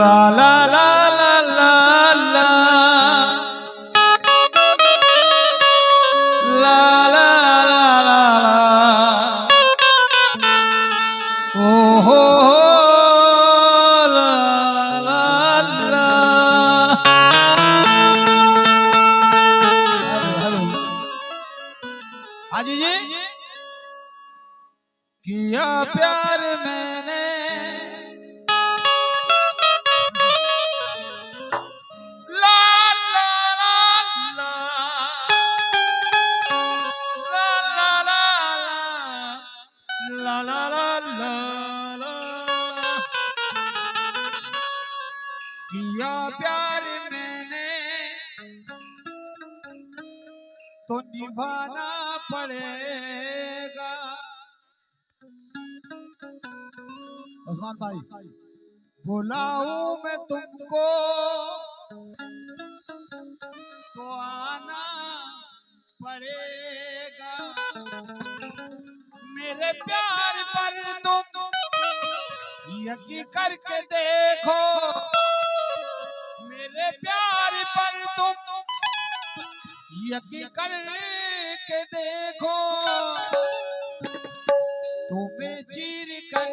ला ला ला ला ला ला ला ला ला ला ओ हो ला ला ला। हाजी जी किया प्यार मैंने किया प्यार मैंने तो निभाना पड़ेगा। उस्मान भाई बुलाऊं मैं तुमको तो आना पड़ेगा। मेरे प्यार पर तुम यकीन करके देखो, मेरे प्यार पर तुम यकीन करके देखो। तुम्हें चीर कर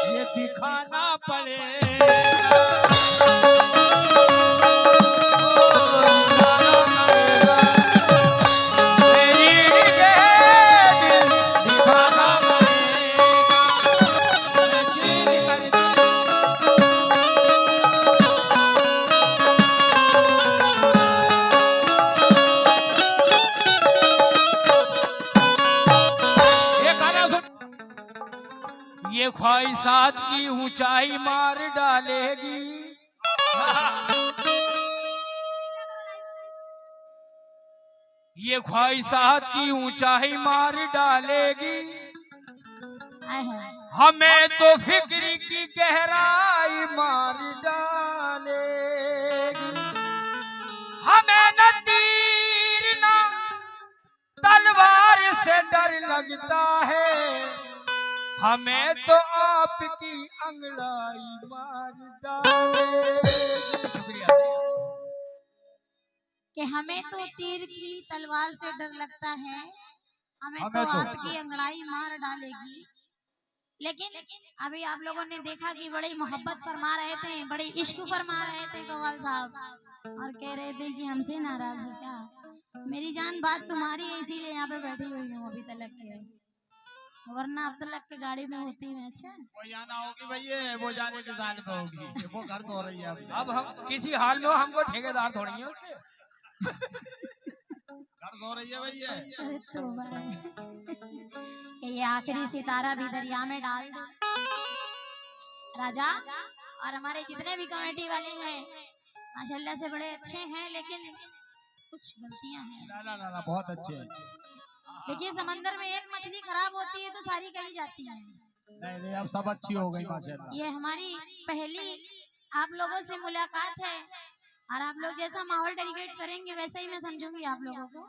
ये दिखाना पड़ेगा। ये ख्वाहिशात की ऊंचाई मार डालेगी। ये ख्वाहिशात की ऊंचाई मार डालेगी। हमें तो फिक्र की गहराई मार डालेगी। हमें न तीर न तलवार से डर लगता है, हमें तो आपकी अंगड़ाई मार डालेगी। शुक्रिया। कि हमें तो तीर की तलवार से डर लगता है, हमें तो आपकी अंगड़ाई मार डालेगी। लेकिन अभी आप लोगों ने देखा कि बड़ी मोहब्बत फरमा रहे थे, बड़ी इश्क फरमा रहे थे कव्वाल साहब, और कह रहे थे कि हमसे नाराज हो क्या। मेरी जान बात तुम्हारी है, इसीलिए यहाँ पे बैठी हुई हूँ अभी तलक के, वरना अब तलक के गाड़ी में होती मैं। अच्छा वो जाना होगी भैया, वो जाने के साल पे होगी, वो घर तो हो रही है अब हम किसी हाल में हमको ठेकेदार थोड़ी है उसके। घर हो रही है भैया। अरे तो कि ये आखिरी सितारा भी दरिया में डाल दो राजा। और हमारे जितने भी कमेटी वाले हैं माशाल्लाह से बड़े अच्छे हैं, लेकिन कुछ गलतियां हैं। ना बहुत अच्छे हैं। देखिए समंदर में एक मछली खराब होती है तो सारी कही जाती है। नहीं अब सब अच्छी हो गई माशाल्लाह। ये हमारी पहली आप लोगों से मुलाकात है, और आप लोग जैसा माहौल डेडिकेट करेंगे वैसे ही मैं समझूंगी आप लोगों को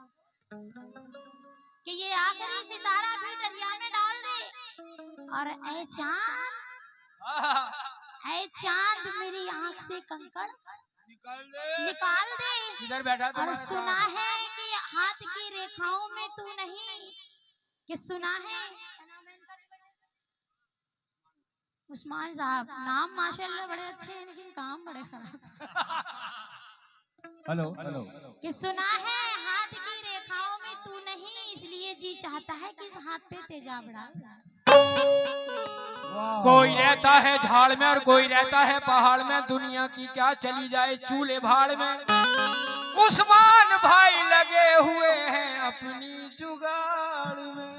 कि ये आखिरी सितारा भी दरिया में डाल दे। और ऐ चांद मेरी आंख से कंकड़ निकाल दे। इधर बैठा और सुना है कि हाथ की रेखाओं में तू नहीं, कि सुना है उस्मान साहब, नाम माशाल्लाह बड़े अच्छे हैं लेकिन काम बड़े खराब। हेलो कि सुना है हाथ की रेखाओं में तू नहीं, इसलिए जी चाहता है कि इस हाथ पे तेजाब डाल। कोई रहता है झाड़ में और कोई रहता है पहाड़ में, दुनिया की क्या चली जाए चूल्हे भाड़ में। उस्मान भाई लगे हुए हैं अपनी जुगाड़ में।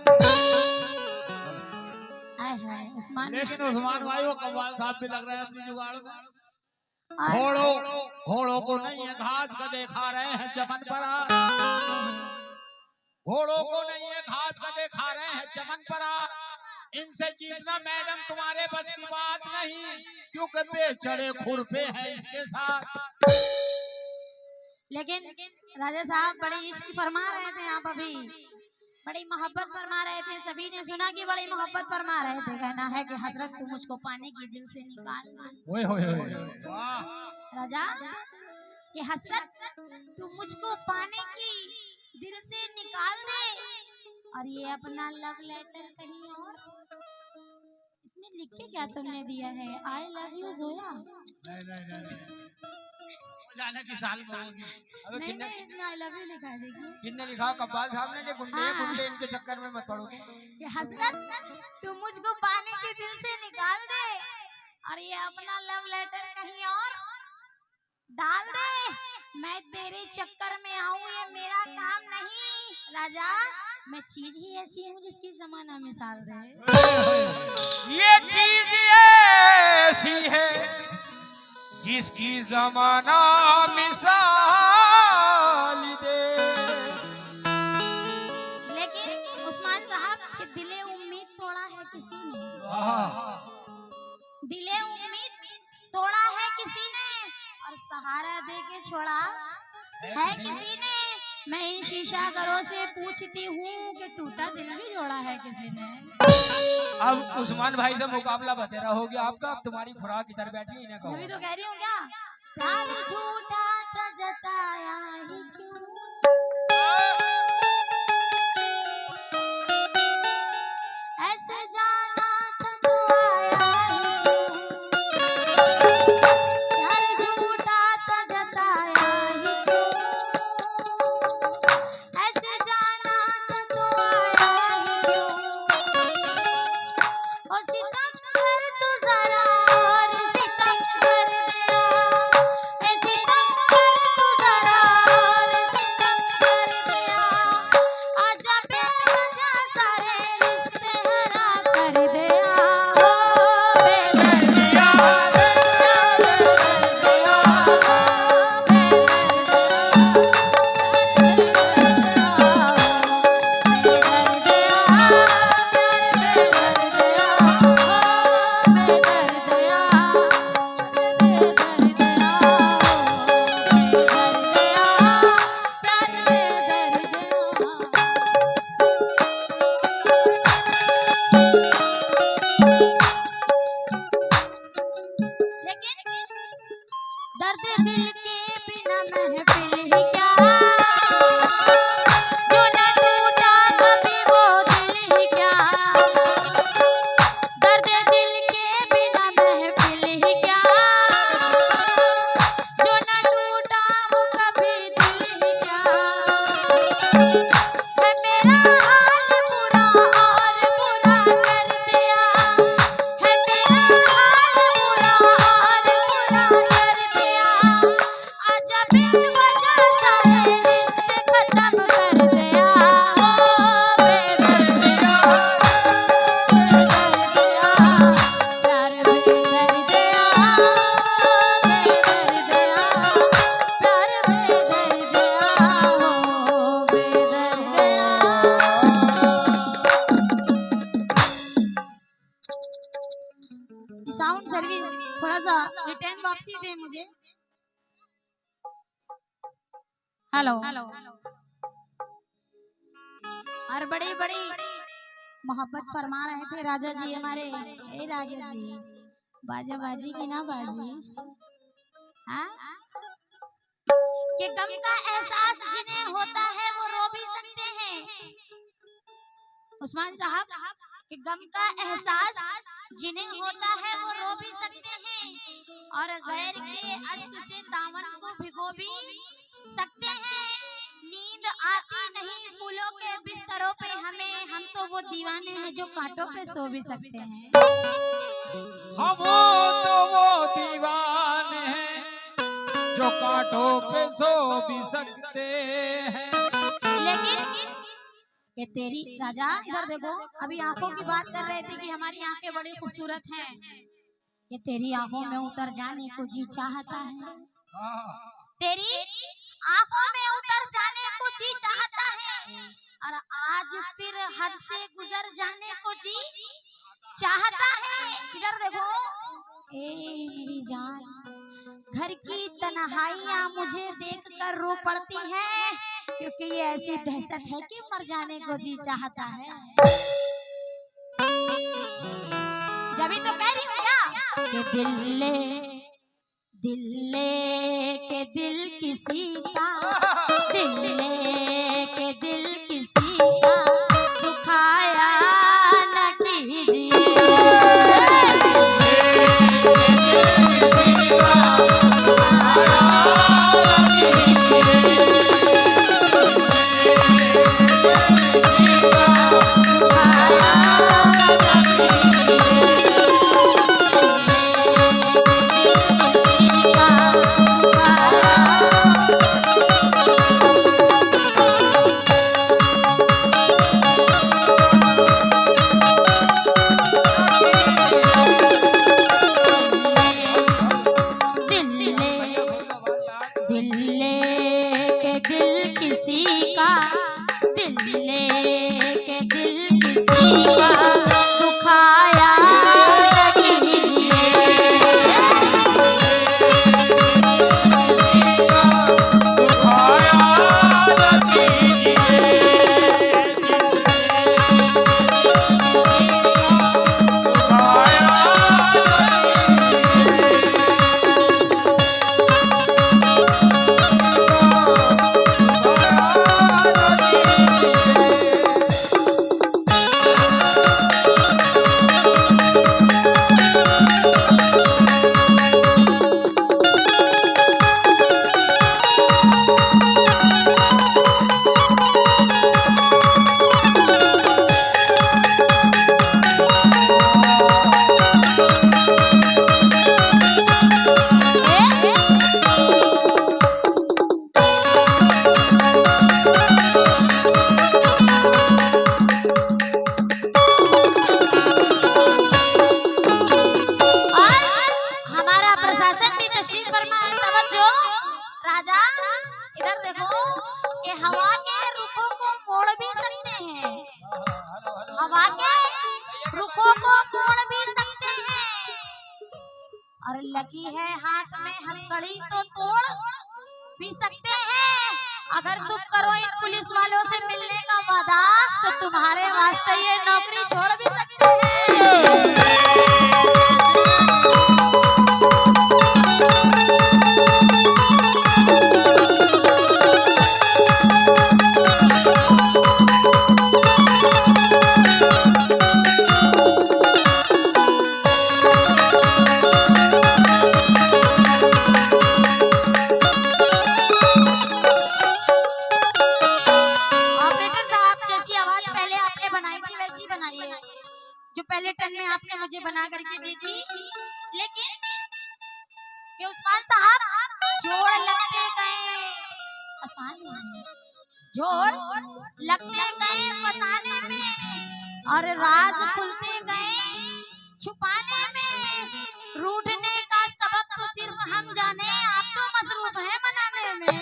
उस्मान, लेकिन उस्मान भाई वो कव्वाल साहब भी लग रहे हैं अपनी जुगाड़ में। घोड़ों को नहीं है घास का देखा रहे हैं चमन पर। घोड़ों को नहीं है घास का देखा रहे हैं चमन पर। इनसे जीतना मैडम तुम्हारे बस की बात नहीं, क्योंकि बेचड़े खुरपे हैं इसके साथ। लेकिन राजा साहब बड़े इश्क फरमा रहे थे आप अभी बड़ी मोहब्बत फरमा रहे थे, सभी ने सुना कि बड़ी मोहब्बत फरमा रहे थे। कहना है कि हसरत तू मुझको पाने की दिल से निकालना। ओए होए होए, वाह राजा कि हसरत तू मुझको पाने की दिल से निकाल दे, और ये अपना लव लेटर कहीं और। इसमें लिख के क्या तुमने दिया है? I love you Zoya? नहीं जाने की साल बोलोगी। अबे नहीं किन्ने नहीं, इसमें आई लव यू लिखा है, देखिए। किन्ने लिखा? कब्बाल साहब ने? गुंडे हाँ। गुंडे इनके चक्कर में मत पड़ो। ये हसरत तू मुझको पाने की दिल से निकाल दे, और ये अपना लव लेटर कहीं और डाल दे। मैं तेरे चक्कर में आऊं ये मेरा काम नहीं राजा। मैं चीज ही ऐसी हूँ जिसकी जमाना मिसाल दे। ये चीज ऐसी है जिसकी जमाना मिसाल दे। लेकिन उस्मान साहब के दिले उम्मीद तोड़ा है किसी ने। दिले उम्मीद तोड़ा है किसी ने, और सहारा दे के छोड़ा है किसी ने। मैं इन शीशा घरों से पूछती हूँ कि टूटा दिल भी जोड़ा है किसी ने। अब उस्मान भाई से मुकाबला बतेरा हो गया आपका। अब तुम्हारी खुराक इधर बैठी इन्हें कहो। अभी तो कह रही हूँ क्या, प्यार झूठा था जताया ही क्यों, ऐसे जाना था तो आया ही क्यों, प्यार झूठा था जताया ही क्यों, ऐसे जाना था तो आया ही क्यों। ओ सितम कर तू जरा और सितम कर दिया, ए सितम कर तू जरा और सितम कर दिया। आजा बेवजह सारे रिश्ते हरा कर दिया, हो बेदर्दिया दर्द दिल के बिना महफिल ही क्या, जो न टूटा कभी वो दिल ही क्या। दर्द दिल के बिना महफिल ही क्या, जो न टूटा वो कभी दिल ही क्या। है मेरा हाल बुरा और बुरा कर दिया, है मेरा हाल बुरा और बुरा कर दिया। आजा बेवजह सारे रिश्ते खत्म कर दिया, ओ बेदर्दिया बेदर्दिया प्यार बेदर्दिया बेदर्दिया प्यार बेदर्दिया हो बेदर्दिया। साउंड सर्विस थोड़ा सा रिटर्न वापसी दे मुझे। हेलो। और बड़ी बड़ी मोहब्बत फरमा रहे थे राजा जी हमारे। ए राजा जी, बाजा बाजी की ना बाजी। हाँ, कि गम का एहसास जिन्हें होता है वो रो भी सकते हैं। उस्मान साहब कि गम का एहसास जिन्हें होता है वो रो भी सकते हैं, और गैर के अश्क से दामन को भिगो भी सकते हैं। नींद आती नहीं फूलों के बिस्तरों पे हमें, हम तो वो दीवाने हैं जो कांटों पे सो भी सकते हैं। हम तो वो दीवाने हैं जो कांटों पे सो भी सकते हैं। लेकिन ये तेरी राजा इधर देखो, अभी आंखों की बात कर रहे थे कि हमारी आंखें बड़ी खूबसूरत हैं। ये तेरी आंखों में उतर जाने को जी चाहता है, तेरी आंखों में उतर जाने को जी चाहता है, और आज फिर हद से गुजर जाने को जी चाहता है। इधर देखो, ए मेरी जान, घर की तन्हाइयाँ मुझे देखकर रो पड़ती हैं क्योंकि ये ऐसी दहशत है कि मर जाने को जी चाहता है। जब तो कह रही हूँ क्या कि दिल ले के दिल किसी का, दिल ले के दिल किसी का दुखाया न कीजिए। हवा के रुखों को मोड़ भी सकते हैं और लगी है हाथ में हथकड़ी तो तोड़ भी सकते हैं। अगर तुम करो इन पुलिस वालों से मिलने का वादा तो तुम्हारे वास्ते ये नौकरी छोड़ भी सकते हैं। जो पहले टर्न में आपने मुझे बना करके दी थी, लेकिन कि उस्मान साहब जोड़ लगते गए फसाने में, जोड़ लगते गए फसाने में और राज खुलते गए छुपाने में। रूठने का सबब तो सिर्फ हम जाने, आप तो मसरूफ हैं मनाने में।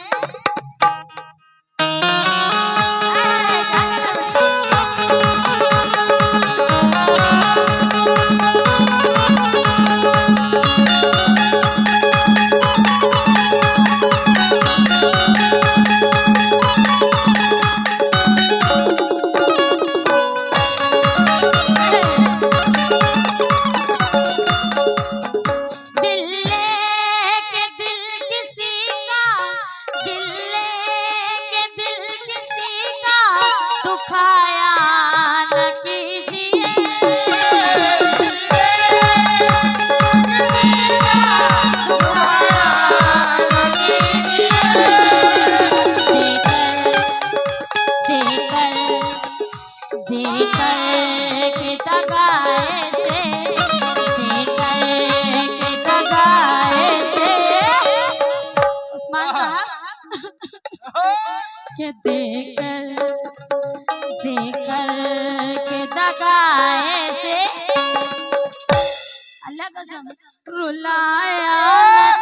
अल्लाह कसम रुलाया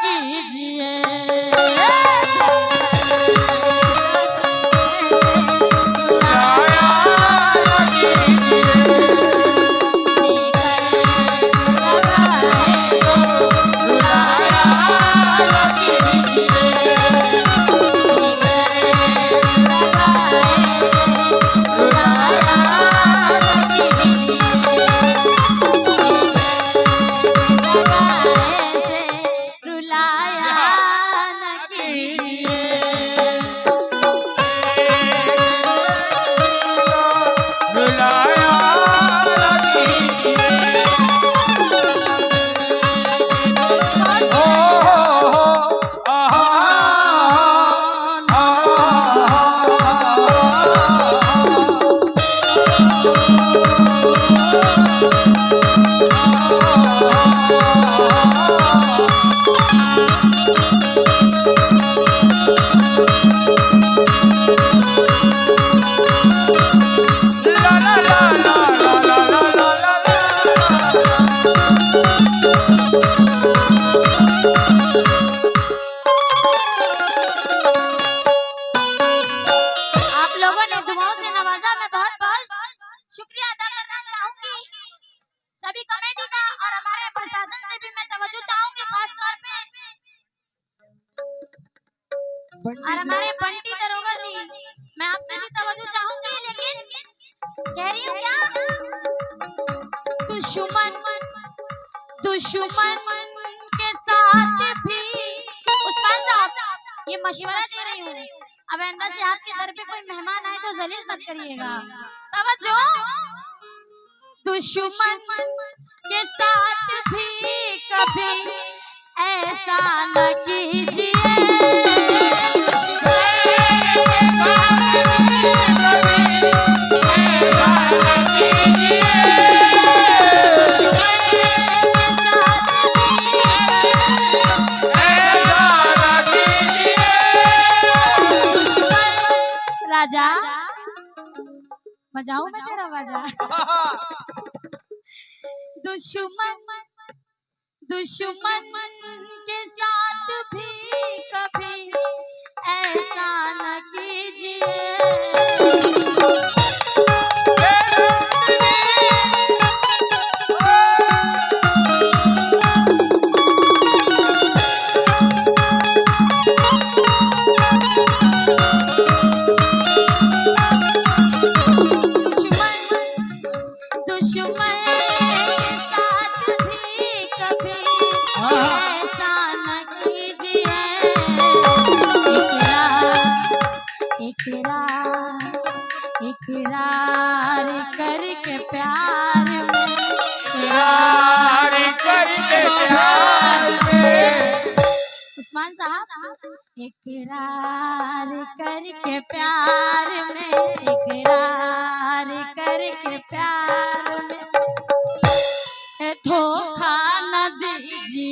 कीजिए। रुलाया कीजिए। और हमारे बंटी दरोगा जी, मैं आपसे भी तवज्जो चाहूंगी, लेकिन कह रही हूँ क्या, दुश्मन के साथ भी, उस्मान साहब ये मशवरा दे रही हूँ, अब अंदर से आपके दर पे कोई मेहमान आए तो जलील मत करिएगा, तवज्जो। दुश्मन के साथ भी कभी ऐसा न कीजिए, दुश्मन के साथ भी कभी ऐसा न कीजिए, दुश्मन के साथ भी ऐसा न कीजिए, दुश्मन। राजा बजाऊं मैं तेरा बाजा? दुश्मन के साथ भी कभी ऐसा न कीजिए, इकरार करके प्यार में, इकरार करके प्यार में, उस्मान साहब, इकरार करके प्यार में, इकरार करके प्यार में धोखा न दीजिए,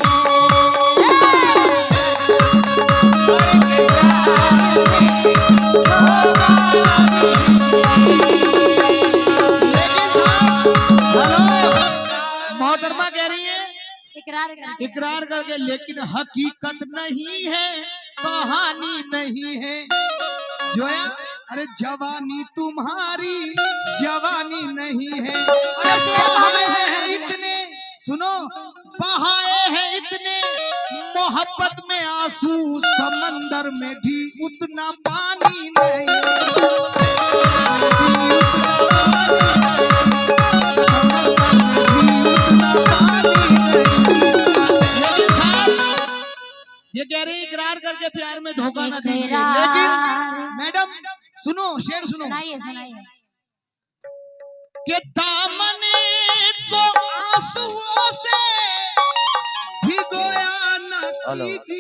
मोहतरमा कह रही है इकरार करके, लेकिन हकीकत नहीं है, कहानी नहीं है जोया। अरे जवानी तुम्हारी जवानी नहीं है, बहाए हैं इतने, सुनो, बहाए हैं इतने मोहब्बत में आंसू, समंदर में भी उतना पानी नहीं, ये कह रही इकरार करके प्यार में धोखा न दीजिए, लेकिन मैडम सुनो, शेर सुनो, सुनाइए। कि दामने को आंसुओं से भिगोया न कीजिए,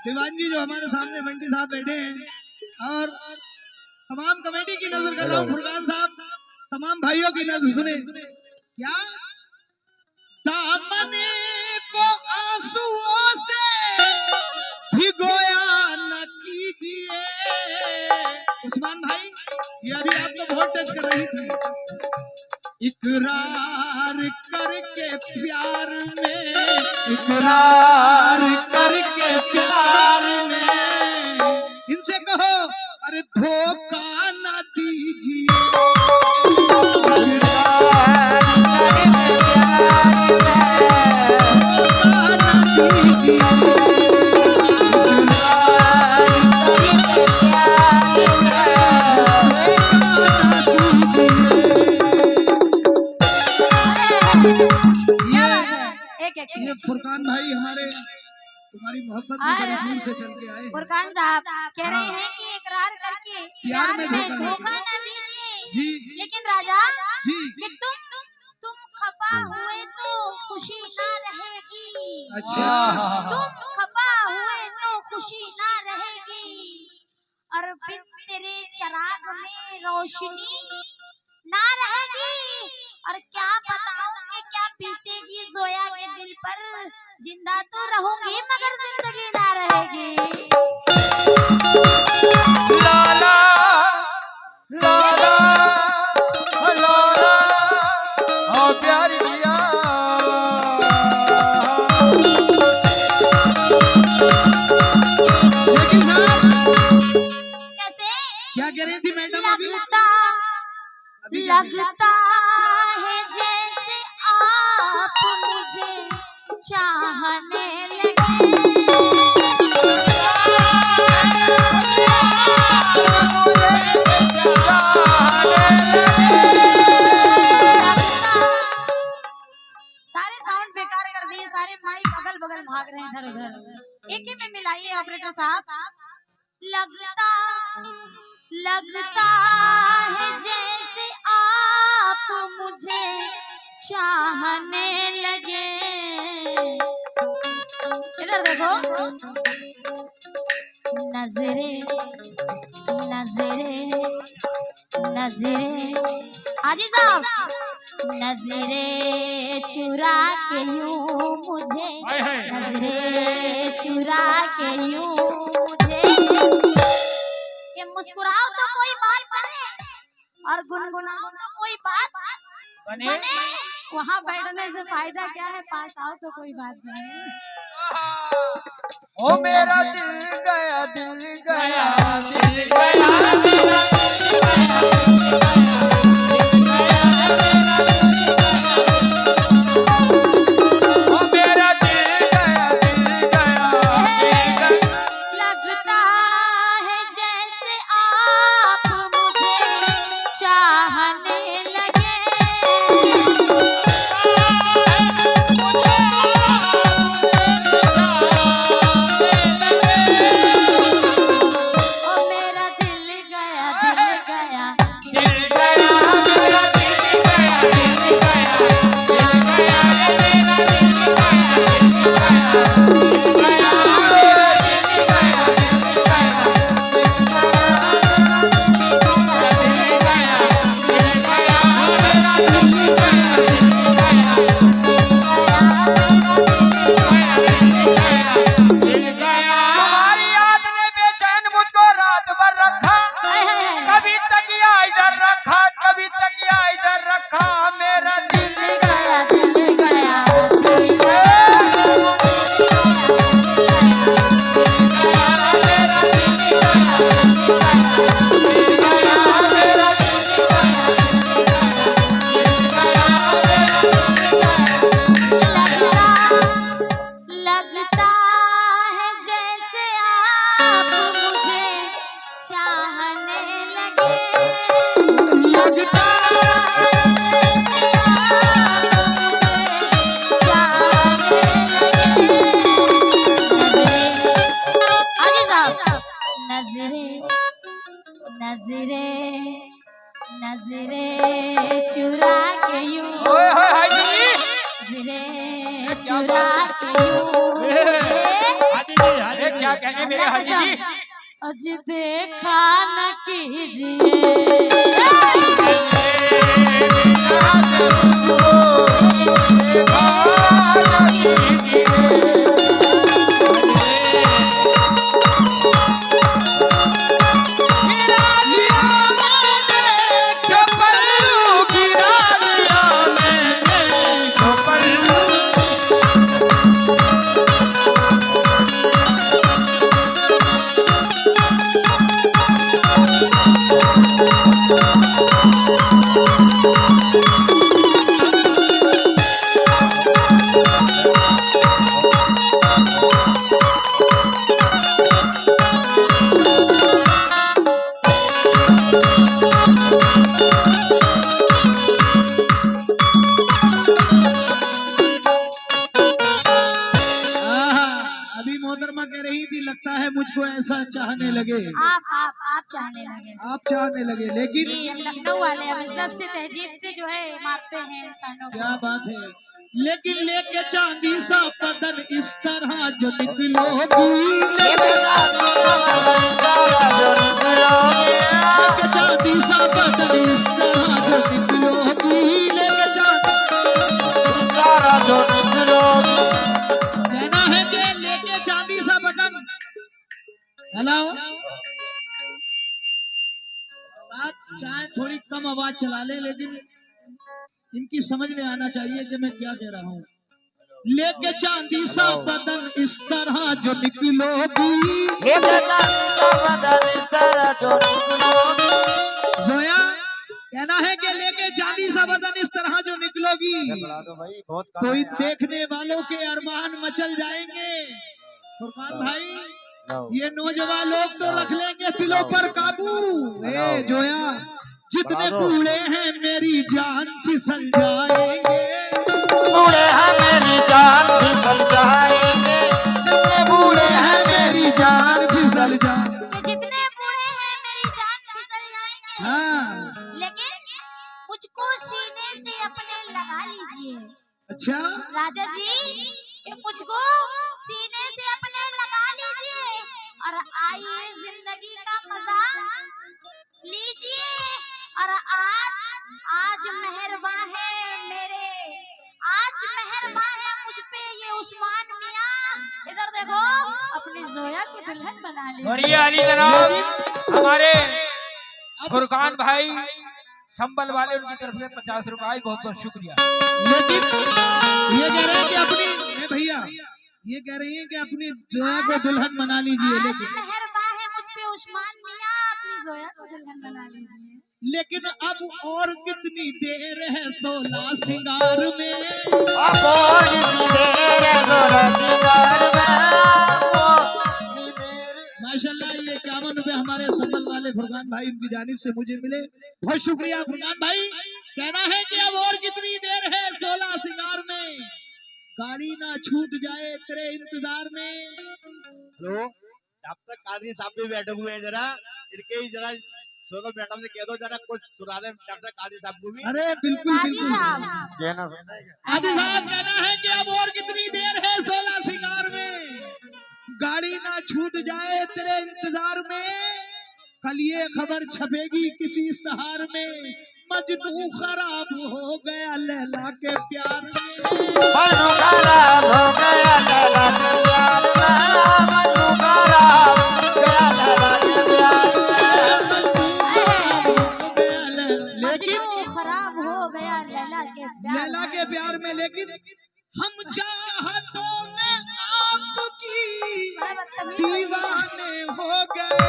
दीवान जी जो हमारे सामने बंटी साहब बैठे हैं, और तमाम कमेटी की नजर कर रहा हूँ, फुरकान साहब, तमाम भाइयों की नजर सुने, क्या दामने को आंसुओं से भिगोया न कीजिए, उस्मान भाई ये अभी आपको बहुत टच कर रही थी, इकरार करके प्यार में, इकरार करके प्यार में, इनसे कहो अरे धोखा न दीजिए, ये फुरकान भाई हमारे तुम्हारी मोहब्बत में बड़ी दूर से चल के आए। फुरकान साहब कह रहे हैं कि इकरार करके प्यार में धोखा न दीजिए जी, लेकिन राजा जी कि तुम खफा हुए तो खुशी ना रहेगी, अच्छा, तुम खफा हुए तो खुशी ना रहेगी, और बिन तेरे चिराग में रोशनी ना रहेगी, और क्या बताऊं कि क्या बीतेगी जोया के दिल पर, जिंदा तो रहूंगी मगर जिंदगी ना रहेगी। लाला लाला लाला ओ प्यार किया, लेकिन साहब कैसे क्या कह रही थी मैडम अभी? लगता अभी लगता है जैसे आप मुझे चाहने सारे साउंड बेकार कर दिए, सारे माइक अगल बगल भाग रहे हैं इधर उधर। एक ही में मिलाइए ऑपरेटर साहब। लगता है जैसे आप मुझे चाहने लगे। इधर देखो, नजरे नजरे नजरे हाजी साहब, नजरे चुरा के यूं मुझे, नजरे चुरा के यूं मुझे, ये मुस्कुराओ तो कोई बात बने और गुनगुनाओ तो कोई बात बने। वहाँ बैठने से फायदा क्या है, पास आओ तो कोई बात बने। ओ मेरा दिल गया दिल गया दिल गया मेरा लगता है जैसे आप मुझे चाहने लगे। ओ मेरा दिल गया दिल गया दिल गया मेरा दिल गया दिल गया दिल गया मेरा दिल गया दिल गया मेरा दिल गया तुम्हारी याद ने बेचैन मुझको रात भर रखा, कभी तकिया इधर रखा कभी तकिया इधर रखा, मेरा दिल गया दिल गया दिल गया। लगता है जैसे आप मुझे चाहने लगे। लगता है जैसे आप मुझे चाहने लगे। हाजी साहब, नजरे नजरे नजरे चुरा के यूं, ओए होए हाजी नजरे चुरा के यूं अरे क्या कहने मेरे हाजी जी। अज देखा न कीजिए। अभी मोहतरमा कह रही थी लगता है मुझको ऐसा चाहने लगे। आप चाहने लगे। आप चाहने लगे, लेकिन जी, हम लखनऊ वाले, हम इज्जत से तहजीब से जो है मारते हैं इंसानों को। क्या बात है। लेकिन लेके चांदी सा बदन इस तरह जो निकलोगी, लेके चांदी सा बदन इस तरह जो निकलोगी, लेके कहना है कि लेके चांदी सा बदन। हेलो, साथ चाहे थोड़ी कम आवाज चला ले, लेकिन इनकी समझ में आना चाहिए कि मैं क्या कह रहा हूँ। लेके चांदी सा बदन इस तरह जो निकलोगी, जोया कहना है कि लेके चांदी सा बदन इस तरह जो निकलोगी तो इन देखने वालों के अरमान मचल जाएंगे। फुरकान भाई ये नौजवान लोग तो रख लेंगे दिलों पर काबू। ए जोया जितने बूढ़े हैं मेरी जान फिसल जाएंगे, बूढ़े हैं मेरी जान फिसल जाएंगे, जितने बूढ़े हैं मेरी जान फिसल जाएंगे। जितने बूढ़े हैं मेरी जान फिसल जाएंगे। हाँ लेकिन मुझको सीने से अपने लगा लीजिए। अच्छा राजा जी ये मुझको सीने से अपने लगा लीजिए और आइए जिंदगी का मजा लीजिए। और आज मेहरबान है मेरे, आज मेहरबान है मुझ पे ये उस्मान मियां। इधर देखो अपनी जोया को दुल्हन बना ली। और ये अली जनाब हमारे फुरकान भाई संबल वाले उनकी तरफ से 50 रुपए बहुत बहुत शुक्रिया। लेकिन ये कह रहे हैं कि अपनी भैया ये कह रही हैं कि अपनी जोया को दुल्हन बना लीजिए। आज लेकिन मेहरबान है मुझ पे उस्मान मियां, अपनी जोया को दुल्हन बना लीजिए। लेकिन अब और कितनी देर है 16 सिंगार में, अब और कितनी देर है 16 सिंगार में। माशाल्लाह ये 51 रुपए हमारे संबल वाले फुरकान भाई उनकी जानिब से मुझे मिले, बहुत शुक्रिया फुरकान भाई। कहना है कि अब और कितनी देर है 16 सिंगार में, गाड़ी ना छूट जाए तेरे इंतजार में। हेलो डॉक्टर कादरी साहब भी बैठे हुए हैं, जरा इनके ही जरा सोनो मैडम से कह दो जरा कुछ सुना दे डॉक्टर कादरी साहब को भी। अरे बिल्कुल काजी बिल्कुल साहब कहना सुनना है क्या? काजी साहब कहना है कि अब और कितनी देर है 16 सिंगार में, गाड़ी ना छूट जाए तेरे इंतजार में। कल ये खबर छपेगी किसी इश्तहार में, मजनू खराब हो गया लैला के प्यार में, मनु खराब हो गया लैला के प्यार में, मनु खराब हो गया लैला के प्यार में। लेकिन खराब हो गया लैला के प्यार में। लेकिन हम चाहतों में आपकी दीवाने हो गए,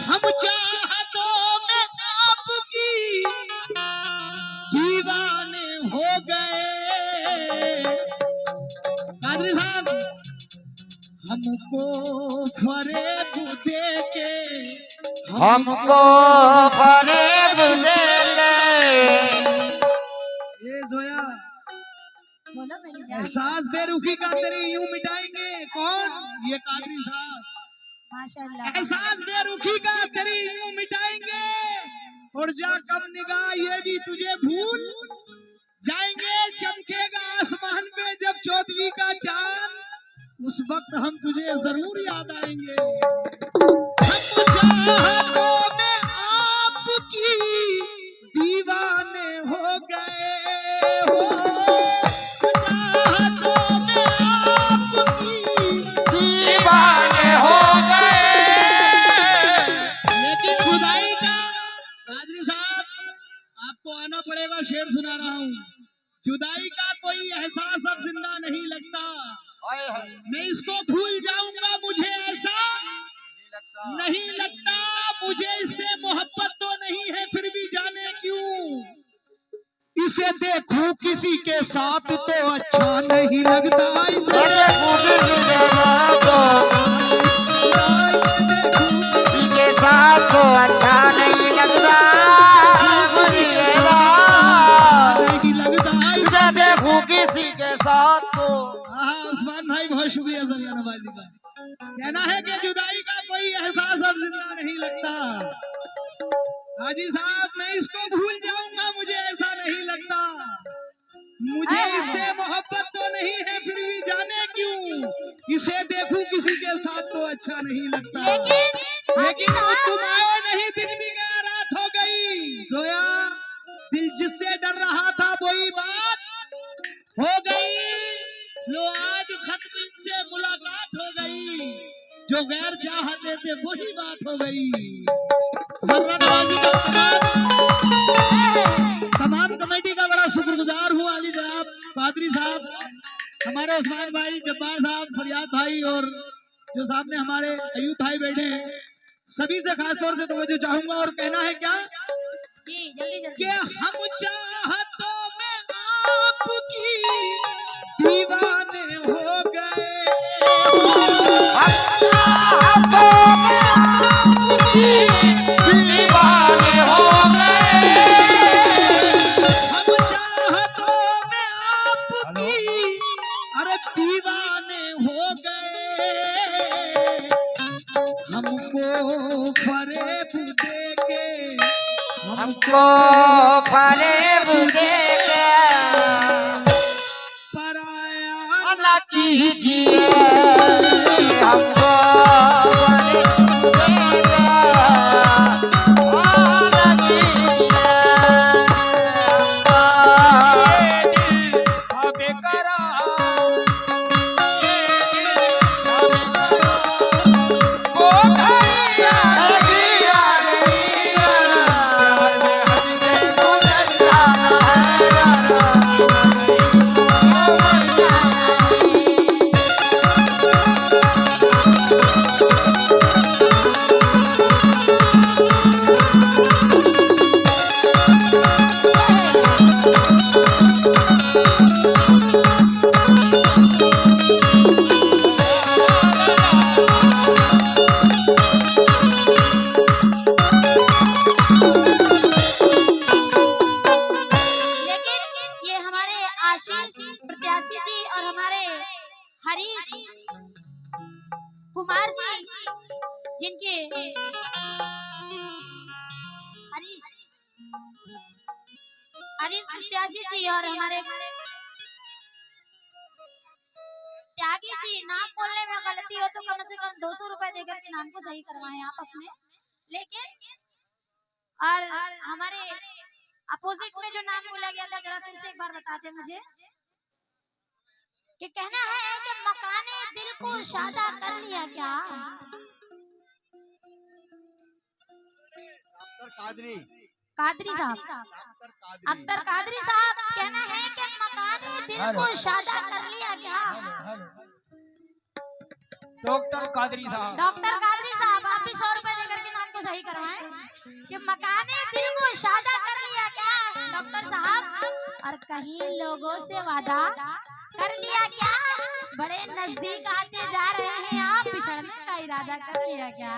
हम चाहतों में आपकी दीवाने हो गए। कादरी साहब हमको फरेब दे के हमको फरेब दे ले। ये जोया बोलो मेरी जान। एहसास बेरुखी का तेरे यूं मिटाएंगे कौन? ये कादरी साहब। माशाल्लाह एहसास बेरुखी का तेरी यूं मिटाएंगे और जा कम निगाह ये भी तुझे भूल जाएंगे। चमकेगा आसमान पे जब 14वीं का चांद, उस वक्त हम तुझे जरूर याद आएंगे। हम चाहतों में आपकी दीवाने हो गए हो, चाहतों में आपकी दीवाने हो गए। लेकिन जुदाई का कादरी साहब आपको आना पड़ेगा, शेर सुना रहा हूँ। जुदाई का कोई एहसास अब जिंदा नहीं लगता, मैं इसको भूल जाऊंगा मुझे ऐसा नहीं लगता। मुझे इससे मोहब्बत तो नहीं है फिर भी जाने क्यों इसे देखूं किसी के साथ तो अच्छा नहीं लगता। इसे देखूं किसी के साथ तो अच्छा नहीं लगता, नहीं लगता। इसे देखूं किसी के साथ तो। हाँ उस्मान भाई बहुत शुक्रिया जरिया नवाजी का। कहना है कि जुदाई का कोई एहसास अब जिंदा नहीं लगता। हाजी साहब मैं इसको भूल जाऊंगा मुझे ऐसा नहीं लगता। मुझे इससे मोहब्बत तो नहीं है फिर भी जाने क्यों इसे देखूं किसी के साथ तो अच्छा नहीं लगता। लेकिन वो तुम आए नहीं, दिन भी गया रात हो गई। जोया दिल जिससे डर रहा था वही बात हो गई। लो आज खत्म इनसे मुलाकात हो गई, जो गैर चाहते थे वही बात हो गई। जर्राबाजी का तमाम कमेटी का बड़ा शुक्रगुजार हूँ। अली जनाब कादरी साहब हमारे हमारे उस्मान भाई, जब्बार साहब, फरियाद भाई और जो सामने हमारे अयूब भाई बैठे हैं, सभी से खास तौर से तवज्जो चाहूंगा और कहना है क्या जी जल्दी जल्दी कि हम चाहतों में आपकी दीवाने हो गए, दीवाने हो गए, हम चाहतों में आपकी अरे दीवाने हो गए, हमको फरेब देके हमको फरेब देके पराया न कीजिए, हमको फरेब देके न कीजिए। अबे करा वो घड़िया लेकिन ये हमारे आशीष प्रत्याशी जी और हमारे हरीश कुमार जी, जिनके हरीश हरीश प्रत्याशी जी और हमारे त्यागी जी, नाम बोलने में गलती हो तो कम से कम 200 रुपए देकर के नाम को सही करवाएं आप अपने। लेकिन और हमारे अपोजिट में जो नाम बोला गया था, जरा फिर से एक बार बताते मुझे कि कहना है कि मकाने दिल को शादा कर लिया क्या। कादरी कादरी साहब, अख्तर कादरी साहब, कहना है कि मकाने दिल को शादा कर लिया क्या। डॉक्टर कादरी साहब, डॉक्टर कादरी साहब, आप भी 100 रुपए देकर के नाम को सही करवाएं कि मकाने दिल को शादा कर लिया क्या डॉक्टर साहब, और कहीं लोगों से वादा कर लिया क्या। बड़े नजदीक आते जा रहे हैं आप, बिछड़ने का इरादा कर लिया क्या।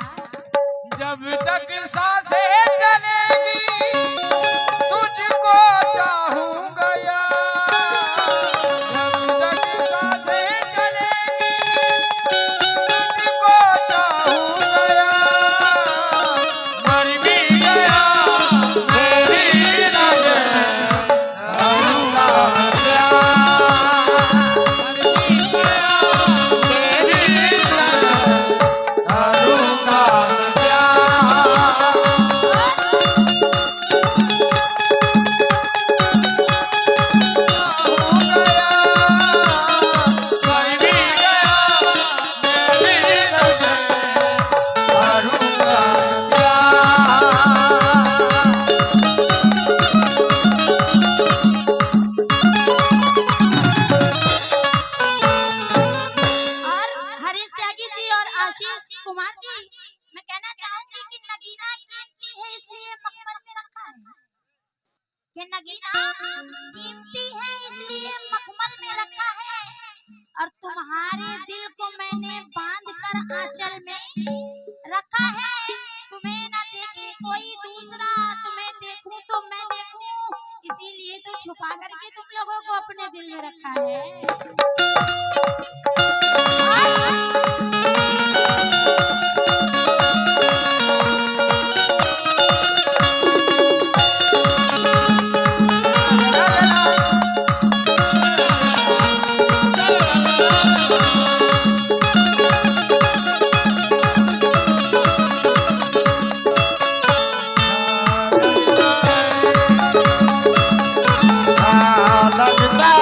जब तक सांसें चलेंगी तुझको चाहूंगा यार, जब तक सांसें चलेंगी तुझको चाहूंगा यार, मर भी गया मेरी नजर करूंगा प्यार, मर भी गया तेरी करूंगा और हरीश त्यागी जी और आशीष कुमार जी, मैं कहना चाहूंगी कि नगीना कीमती है इसलिए मखमल में रखा है, कि नगीना कीमती है इसलिए मखमल में रखा है, और तुम्हारे दिल को मैंने बांध कर आंचल में रखा है। तुम्हें न देखे कोई दूसरा, तुम्हें देखूं तो मैं देखूं, इसीलिए तो छुपा करके तुम लोगों को अपने दिल में रखा है। लगता है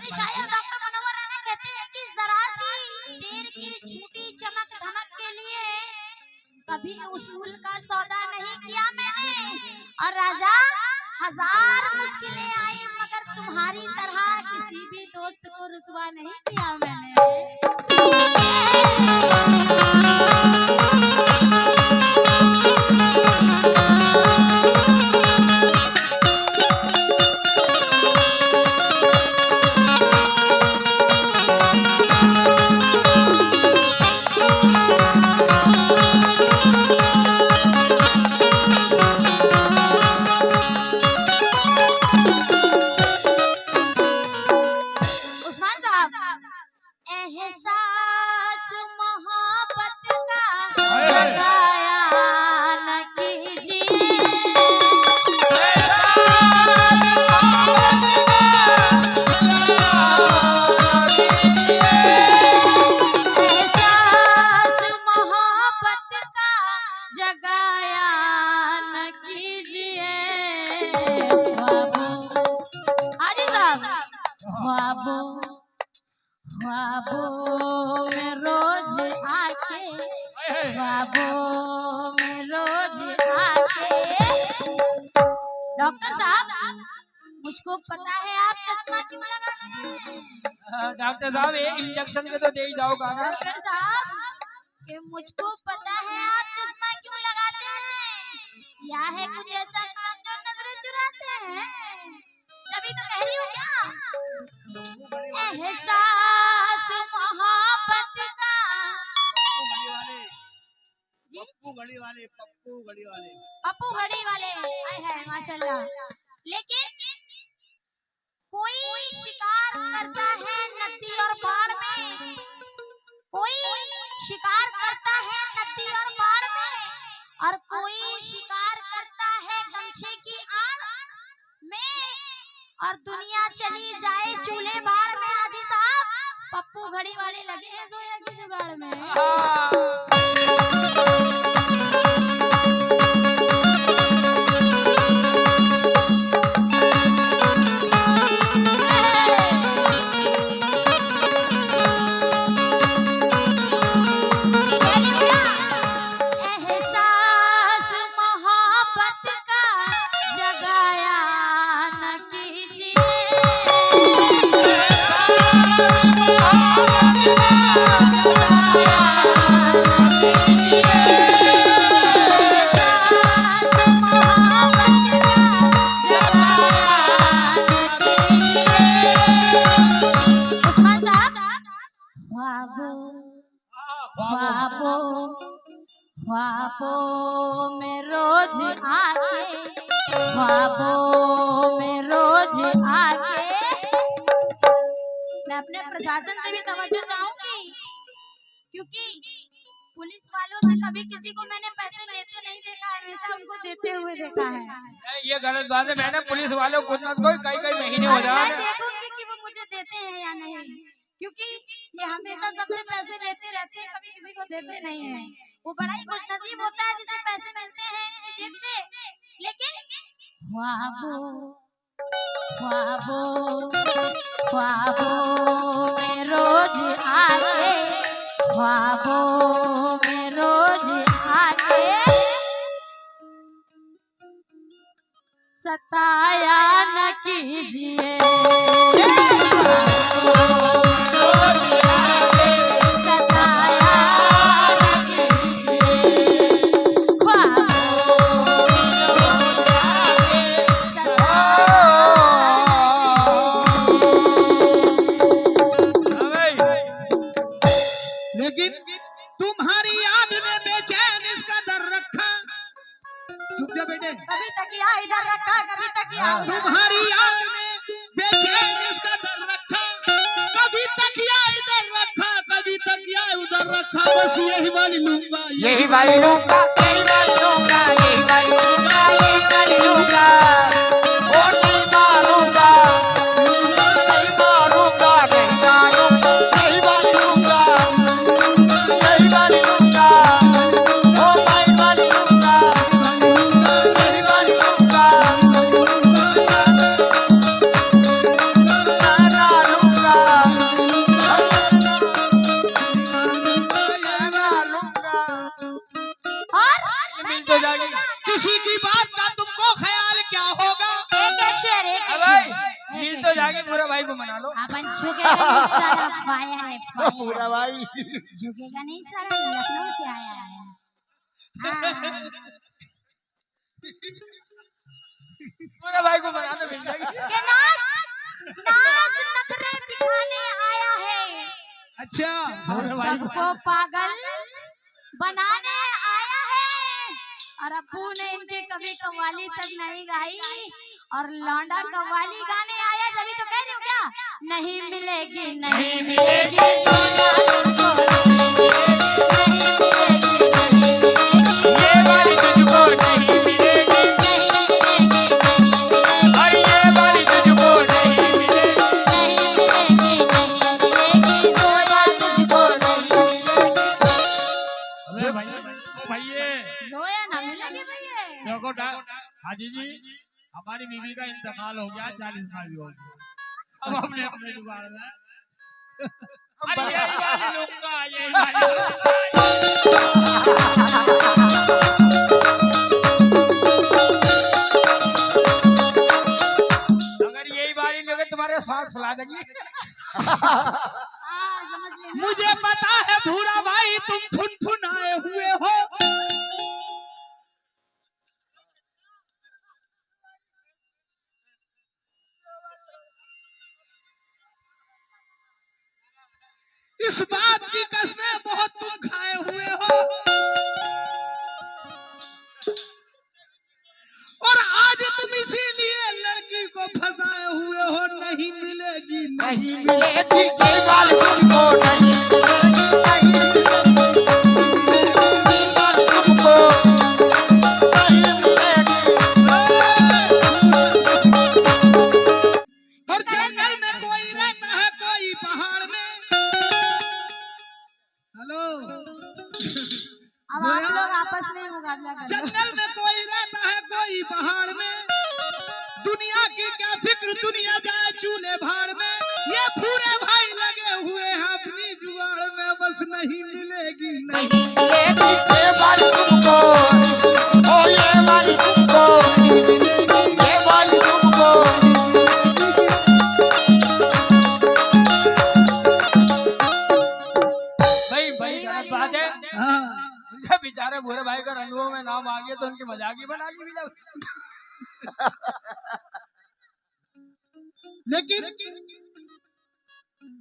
बड़े शायर डॉक्टर मनोहर राणा कहते हैं कि जरा सी देर की झूठी चमक धमक के लिए कभी उसूल का सौदा नहीं किया मैंने। और राजा, हजार मुश्किलें आई मगर तुम्हारी तरह किसी भी दोस्त को रुसवा नहीं किया मैंने। उस्मान साहब, एहसास मोहब्बत का जगाया न कीजिए। एहसास मोहब्बत का जगाया न कीजिए। हाजी साहब, ख्वाबों ख्वाबों में रोज आके, ख्वाबों में रोज आके। डॉक्टर साहब, मुझको पता है आप चश्मा क्यों लगाते हैं। डॉक्टर साहब एक इंजेक्शन के तो दे ही जाओगा ना। डॉक्टर साहब, कि मुझको पता है आप चश्मा क्यों लगाते हैं। या है कुछ ऐसा काम जो नजरें चुराते हैं। तभी तो कह रही हूँ क्या, एहसास मोहब्बत का। जी, पप्पू घड़ी वाले, पप्पू घड़ी वाले, पप्पू घड़ी वाले, आए हैं माशाल्लाह। लेकिन कोई शिकार करता है नदी और बाढ़ में, कोई शिकार करता है नदी और बाढ़ में, और कोई शिकार करता है गमछे की आड़ में। और दुनिया चली जाए चूल्हे भाड़ में, हाजी साहब पप्पू घड़ी वाले लगे हैं सोया की जुगाड़ में। एहसास मोहब्बत का जगाया न कीजिए। उस्मान साहब, ख्वाबों ख्वाबों ख्वाबों में रोज आके, ख्वाबों में रोज आके। मैं अपने प्रशासन से भी तवज्जो चाहूंगी, क्योंकि पुलिस वालों से कभी किसी को मैंने पैसे लेते नहीं देखा है, हमेशा उनको देते हुए देखा है। ये गलत बात है। मैंने पुलिस वालों को ना कोई कई महीने हो जाए। मैं देखूंगी कि वो मुझे देते हैं या नहीं, क्योंकि ये हमेशा सबसे पैसे लेते रहते हैं, कभी किसी को देते नहीं है। वो बड़ा ही खुशनसीब होता है जिसे पैसे मिलते हैं इनकी जेब से। लेकिन ख्वाबों ख्वाबों ख्वाबों में रोज आके, ख्वाबों में रोज आके सताया न कीजिए। लेकिन तुम्हारी याद ने बेचैन इसका दर रखा। चुप जा बेटे। कभी तकिया इधर रखा, कभी तकिया उधर। तुम्हारी याद ने बेचैन इसका दर रखा, कभी तकिया इधर रखा, कभी तकिया उधर रखा। बस यही वाली लूंगा, यही वाली लूंगा, यही वाली लूंगा, यही वाली लूंगा, यही वाली लूंगा। और नहीं मारूंगा, नहीं मारूंगा, नहीं मारूंगा, यही वाली लूंगा, यही वाली लूंगा। ओ भाई वाली लूंगा, यही वाली लूंगा, ना लूंगा। नहीं साला, फायर है फायर। पूरा भाई झुकेगा नहीं साला, लखनऊ से आया है। हाँ। पूरा भाई को बनाना मिल जाएगी। के नाच नखरे दिखाने आया है, अच्छा और सबको पागल बनाने आया है। और अप्पू ने इनके कभी कव्वाली तक नहीं गाई, और लौंडा कव्वाली गाने आया। जब तो कह रही हूँ क्या, नहीं मिलेगी नहीं मिलेगी सोना तुझको, नहीं मिलेगी नहीं मिलेगी, ये वाली तुझको नहीं मिलेगी, और ये वाली तुझको नहीं मिलेगी, नहीं मिलेगी सोना तुझको नहीं मिलेगी। अबे भैया जोया ना मिलेगी भैया। देखो हाजी जी, हमारी बीवी का इंतकाल हो गया 40 साल हो गया, अब हमने अपने जुगाड़ में अरे यही वाली लूंगा, यही वाली अगर यही वाली लोगे तुम्हारे सांस फैला देंगी। समझ लेना। मुझे पता है भूरा भाई तुम फुनफुनाए हुए हो, इस बात की कसमें बहुत तुम खाए हुए हो, और आज तुम इसीलिए लड़की को फंसाए हुए हो। नहीं मिलेगी नहीं मिलेगी ये बाल तुमको, नहीं मिलेगी ये बाल तुमको, नहीं मिलेगी। और जंगल में कोई रहता है कोई पहाड़ में। हेलो अब आप लोग आपस में मुकाबला करो। जंगल में कोई रहता है कोई पहाड़ में, दुनिया की क्या फिक्र दुनिया जाए चूल्हे भाड़ में। ये पूरे भाई लगे हुए हैं अपनी जुगाड़ में, बस नहीं मिलेगी नहीं। नहीं मिलेगी ये बाल तुमको, ओ ये वाली तुमको, ये वाली तुमको। भाई भाई गलत बात है। हाँ उनके बेचारे भूरे भाई का रंगों में नाम आ गया तो उनकी मजाक ही बना ली भी लोग। लेकिन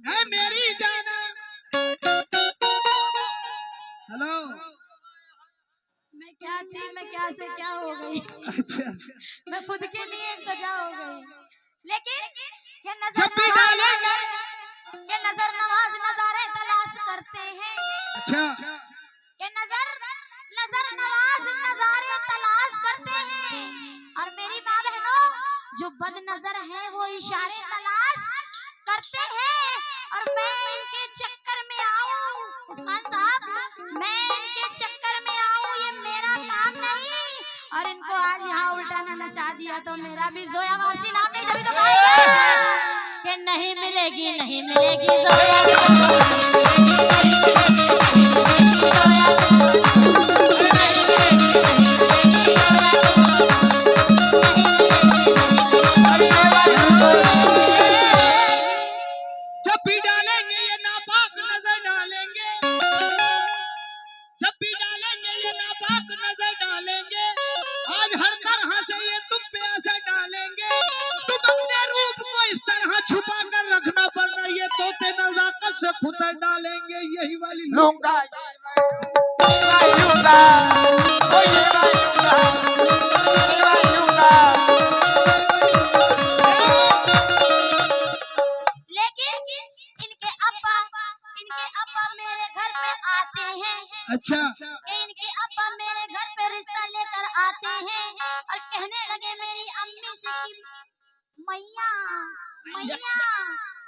है मेरी जाना। हेलो मैं क्या थी, मैं क्या से क्या हो गई। अच्छा मैं खुद के लिए सजा हो गई। लेकिन ये जब भी डालेंगे ये नजर नवाज नजारे तलाश करते हैं। अच्छा ये नजर नवाज नजारे तलाश करते हैं। और मेरी माँ बहनों, जो बद नजर है वो इशारे तलाश करते हैं। और मैं इनके चक्कर में आऊं उस्मान साहब, मैं इनके चक्कर में आऊं ये मेरा काम नहीं। और इनको आज यहाँ उल्टा ना नचा दिया तो मेरा भी जोया वापसी नाम नहीं। जब तो कहा कि नहीं मिलेगी नहीं मिलेगी जोया। जब भी डालेंगे ये नापाक नजर डालेंगे, जब भी डालेंगे ये नापाक नजर डालेंगे। आज हर तरह से ये तुम पे असर डालेंगे। तुम अपने रूप को इस तरह छुपा कर रखना पड़ रही है, तोते नजाकत से खुतर डालेंगे। यही वाली लूंगा ये वाली लूंगा, ओ ये वाली लूंगा, ये वाली लूंगा। लेकिन इनके अब्बा मेरे घर पे आते हैं। अच्छा कि इनके अब्बा मेरे घर पे रिश्ता लेकर आते हैं और कहने लगे मेरी अम्मी से कि मैया मैया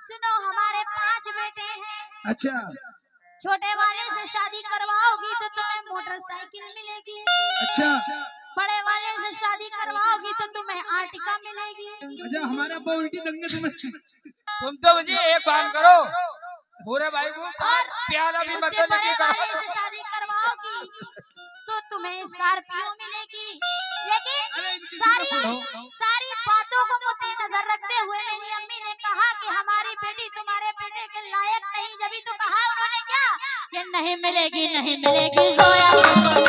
सुनो, हमारे 5 बेटे हैं। अच्छा छोटे वाले से शादी करवाओगी तो तुम्हें मोटरसाइकिल मिलेगी, अच्छा बड़े वाले से शादी करवाओगी तो तुम्हें आर्टिका मिलेगी। अच्छा हमारे अब्बा उल्टी देंगे तुम्हें। तुम तो मुझे एक काम करो, भूरे भाई को और प्याला भी उससे मतलब बड़े लेके वाले से शादी करवाओगी तो तुम्हें स्कॉर्पियो मिलेगी। लेकिन अरे इनकी सारी बातों को मद्देनजर रखते हुए मेरी अम्मी ने कहा कि हमारी बेटी तुम्हारे बेटे तभी तो कहा उन्होंने क्या कि नहीं मिलेगी नहीं मिलेगी जोया तुझको,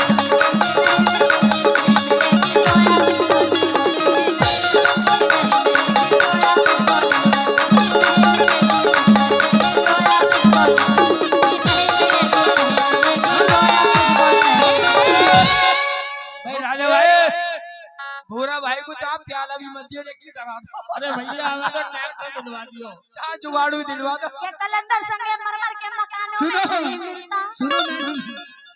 भाई राजा भाई भूरा भाई को आप प्याला भी मत दियो लेकिन करा दो। अरे भैया हमें तो ट्रैक्टर दिलवा दियो। चाह जुगाड़ू दिलवा दो। ये कलंदर संगे मरमर के मकानों सुनो में नहीं मिलता। सुनो मैडम,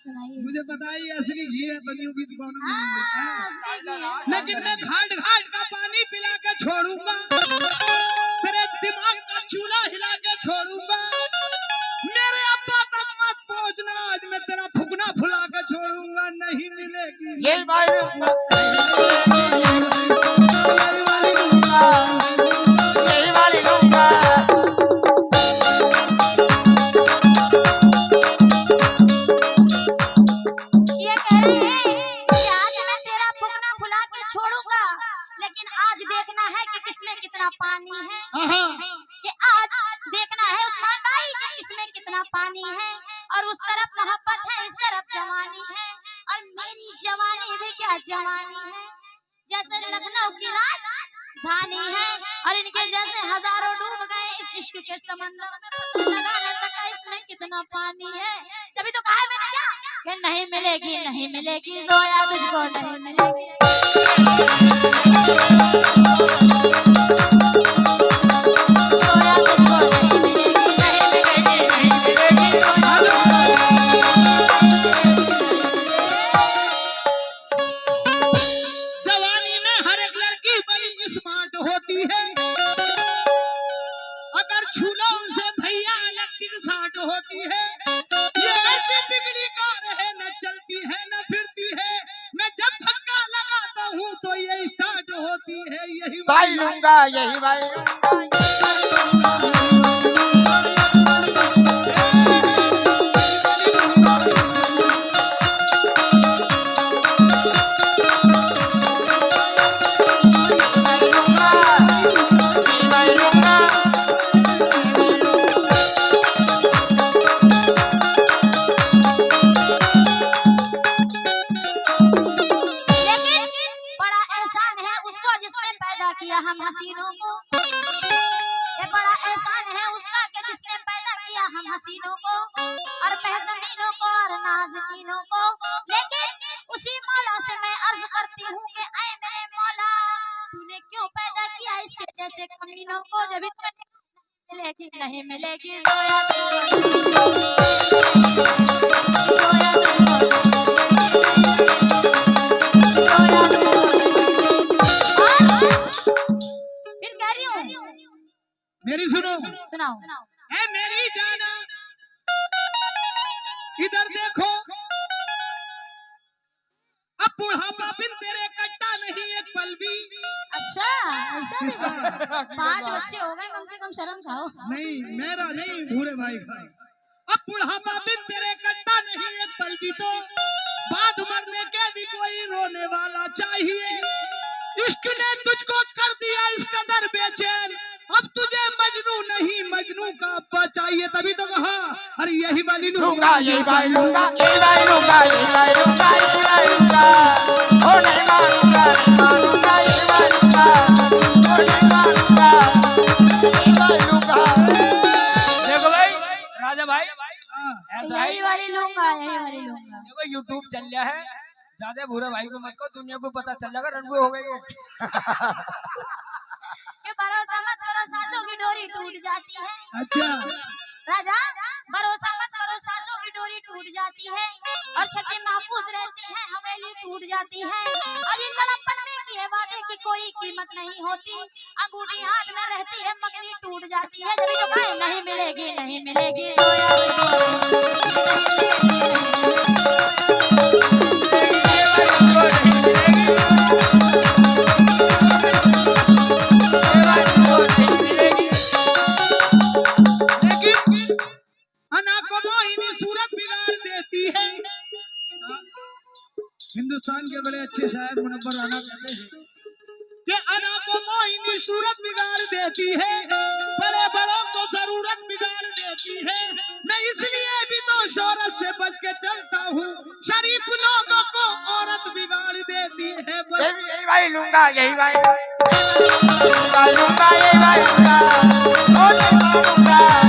सुनाइए। मुझे पता है ये असली घी है, बनियों की दुकानों में नहीं मिलता है। असली घी। लेकिन मैं घाट घाट का पानी पिला के छोड़ूंगा, तेरे दिमाग का चूल्हा हिला के छोड़ूंगा, मेरे अब्बा तक मत पहुंचना, आज मैं तेरा फुकना फुला के छोड़ूंगा, नहीं मिलेगी यही मालूम यही वाली लूंगा ये कह रहे हैं कि आज मैं तेरा फुकना फुला के छोड़ूंगा, लेकिन आज देखना है कि किसमें कितना पानी है, आहा, कि आज देखना है उस्मान भाई कि किसमें कितना पानी है, और उस तरफ मोहब्बत है, इस तरफ जवानी है, और मेरी जवानी भी क्या जवानी है, जैसे लखनऊ की राजधानी है, और इनके जैसे हजारों डूब गए इस इश्क के समंदर में, पता लगा न सका इसमें कितना पानी है। तभी तो कहा मैंने क्या कि नहीं मिलेगी नहीं मिलेगी जोया तुझको, नहीं मिलेगी जोया तुझको, नहीं मिलेगी नहीं मिलेगी जोया जवानी में हर एक लड़की बड़ी स्मार्ट होती है, अगर छू लो उनसे भैया इलेक्ट्रिक शॉर्ट होती है, ये ऐसी बिगड़ी कार है, न चलती है न फिरती है, मैं जब धक्का लगाता हूँ तो ये स्टार्ट होती है, यही भाई लूंगा यही भाई लूंगा लेकिन बड़ा एहसान है उसको जिसने पैदा किया हम हसीनों को, ये बड़ा एहसान है उसका कि जिसने पैदा किया हम हसीनों को और महजमीनों को और नाज़नीनों को। लेकिन उसी मौला से मैं अर्ज करती हूँ कि ऐ मेरे मौला तूने क्यों पैदा किया इसके जैसे कमीनों को, जब इतना मिलेगी नहीं मिलेगी जोया तुझको, जोया तुझको, फिर कह रही हूँ मेरी सुनो, सुनाओ। ऐ मेरी जाना इधर देखो, अब बुढ़ापा बिन तेरे कट्टा नहीं एक पल भी। अच्छा ऐसा किसका? 5 बच्चे हो गए, कम से कम शर्म खाओ। नहीं मेरा नहीं, भूरे भाई का। अब बुढ़ापा बिन तेरे कट्टा नहीं एक पल भी, तो बाद मरने के भी कोई रोने वाला चाहिए। इश्क ने तुझको कर दिया इस कदर बेचैन, अब तुझे मजनू नहीं मजनू का अब्बा चाहिए, तभी तो कहा अरे यही वाली लूंगा यही भाई लूंगा यही भाई लूंगा यही भाई लूंगा यही भाई लूंगा ओ नहीं मारूंगा नहीं मारूंगा यही भाई लूंगा ओ नहीं मारूंगा यही भाई लूंगा। देखो भाई राजा भाई ऐसा है यही वाली लूंगा यही वाली लूंगा। देखो यूट्यूब चल गया है, ज्यादा भूरे भाई को मत कहो, दुनिया को पता चल जाएगा रंगू हो गई है। कि भरोसा मत करो सांसों की डोरी टूट जाती है। अच्छा राजा भरोसा मत करो सांसों की डोरी टूट जाती है, और छतें महफूज रहती हैं हवेली टूट जाती है, और इन बड़प्पन में किए वादे की कोई कीमत नहीं होती, अंगूठी हाथ में रहती है मगनी टूट जाती है, जब तो कहे नहीं मिलेगी नहीं मिलेगी सोया लेकिन अना को मोहिनी सूरत बिगाड़ देती है। हिंदुस्तान के बड़े अच्छे शायर मुनव्वर राना कहते हैं कि अना को मोहिनी सूरत बिगाड़ देती है, बड़े बड़ों को जरूरत औरत बिगाड़ देती है, मैं इसलिए भी तो शोहरत से बच के चलता हूँ। शरीफ लोगों को औरत बिगाड़ देती है बस। यही भाई लूंगा, यही भाई लूंगा, यही भाई लूंगा, ओ नहीं मारूंगा।